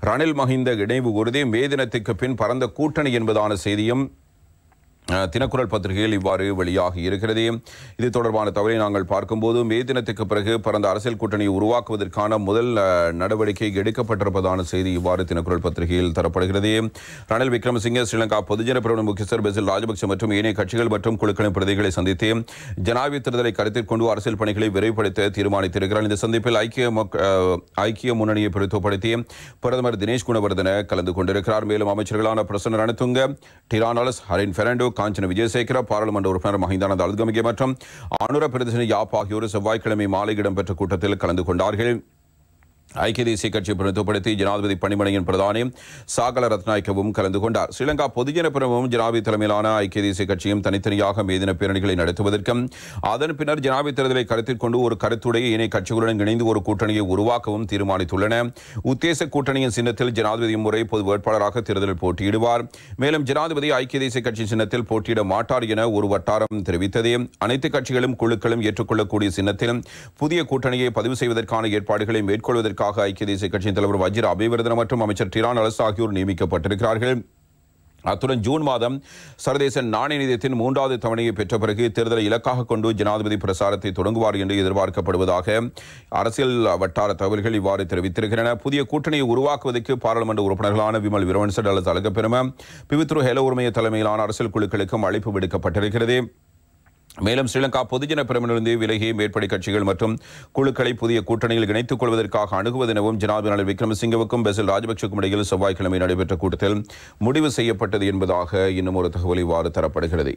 ரணில் மஹிந்த இணைவு உறுதி மே தினத்துக்கு பின் பரந்த கூட்டணி என்பதான செய்தியும் தினக்குரல் பத்திரிகையில் இவ்வாறு வெளியாகி இருக்கிறது. இது தொடர்பான தகவலை நாங்கள் பார்க்கும்போது மே தினத்துக்கு பிறகு பரந்த அரசியல் கூட்டணியை உருவாக்குவதற்கான முதல் நடவடிக்கை எடுக்கப்பட்டிருப்பதான செய்தி இவ்வாறு தினக்குரல் பத்திரிகையில் தரப்படுகிறது. ரணில் விக்ரமசிங்கே ஸ்ரீலங்கா பொதுஜன பெரமுன முக்கியஸ்தர் பெசில் ராஜபக்ச மற்றும் ஏனைய கட்சிகள் மற்றும் குழுக்களின் பிரதிகளை சந்தித்து ஜனாதிபதி தேர்தலை கருத்தில் கொண்டு அரசியல் பணிகளை விரைவுபடுத்த தீர்மானித்திருக்கிறார். இந்த சந்திப்பில் ஐக்கிய முன்னணியை பிரதித்துவப்படுத்தி பிரதமர் தினேஷ் குணவர்தன கலந்து கொண்டிருக்கிறார். மேலும் அமைச்சர்களான பிரசன்ன ரணதுங்க, டிரானாலஸ், ஹரின் பெர்னாண்டோ, காஞ்சன விஜயசேகர, பாராளுமன்ற உறுப்பினர் மஹிந்தானந்த அழுத்கமிகே மற்றும் அனுர பிரதேச யாப் ஆகியோர் செவ்வாய்க்கிழமை மாலை இடம்பெற்ற கூட்டத்தில் கலந்து கொண்டார்கள். ஐக்கிய தேசிய கட்சியை பிரதிநிதித்துவப்படுத்தி ஜனாதிபதி பணிமனையின் பிரதானி சாகல ரத்நாயக்கவும் கலந்து கொண்டார். ஸ்ரீலங்கா பொதுஜன பெரமுனவும் ஜனாதிபதி தலைமையிலான ஐக்கிய தேசிய கட்சியும் தனித்தனியாக மேதின பேரணிகளை நடத்துவதற்கும் அதன் பின்னர் ஜனாதிபதி தேர்தலை கருத்தில் கொண்டு ஒரு கருத்துடைய இணை கட்சிகளுடன் இணைந்து ஒரு கூட்டணியை உருவாக்கவும் தீர்மானித்துள்ளன. உத்தேச கூட்டணியின் சின்னத்தில் ஜனாதிபதி முறை பொது வேட்பாளராக தேர்தலில் போட்டியிடுவார். மேலும் ஜனாதிபதி ஐக்கிய தேசிய கட்சி சின்னத்தில் போட்டியிட மாட்டார் என ஒரு வட்டாரம் தெரிவித்தது. அனைத்து கட்சிகளும் குழுக்களும் ஏற்றுக்கொள்ளக்கூடிய சின்னத்தில் புதிய கூட்டணியை பதிவு செய்வதற்கான ஏற்பாடுகளை மேற்கொள்வதற்காக ஐக்கிய தேசிய கட்சியின் தலைவர் வஜிர அபேவர்தன மற்றும் அமைச்சர் டிரானாலஸ் ஆகியோர் நியமிக்கப்பட்டிருக்கிறார்கள். அத்துடன் ஜூன் மாதம் சர்வதேச நாணய நிதியத்தின் 3வது தவணையை பெற்ற பிறகு தேர்தலை இலக்காக கொண்டு ஜனாதிபதி பிரசாரத்தை தொடங்குவார் என்று எதிர்பார்க்கப்படுவதாக அரசியல் வட்டார தகவல்கள் இவ்வாறு தெரிவித்திருக்கின்றன. புதிய கூட்டணியை உருவாக்குவதற்கு பாராளுமன்ற உறுப்பினர்களான விமல் வீரவன்ச, டலஸ் அழகப்பெரும, பிவித்ரு ஹெல உரிமைய தலைமையிலான அரசியல் குழுக்களுக்கும் அழைப்பு விடுக்கப்பட்டிருக்கிறது. மேலும் ஸ்ரீலங்கா பொதுஜன பெரமுனிலிருந்து விலகிய மேற்படி கட்சிகள் மற்றும் குழுக்களை புதிய கூட்டணியில் இணைத்துக் கொள்வதற்காக அணுகுவதெனவும் ஜனாதிபதி ரணில் விக்ரமசிங்கவுக்கும் பெசில் ராஜபக்சவுக்கும் இடையில் செவ்வாய்க்கிழமை நடைபெற்ற கூட்டத்தில் முடிவு செய்யப்பட்டது என்பதாக இன்னும் ஒரு தகவல் இவ்வாறு தரப்படுகிறது.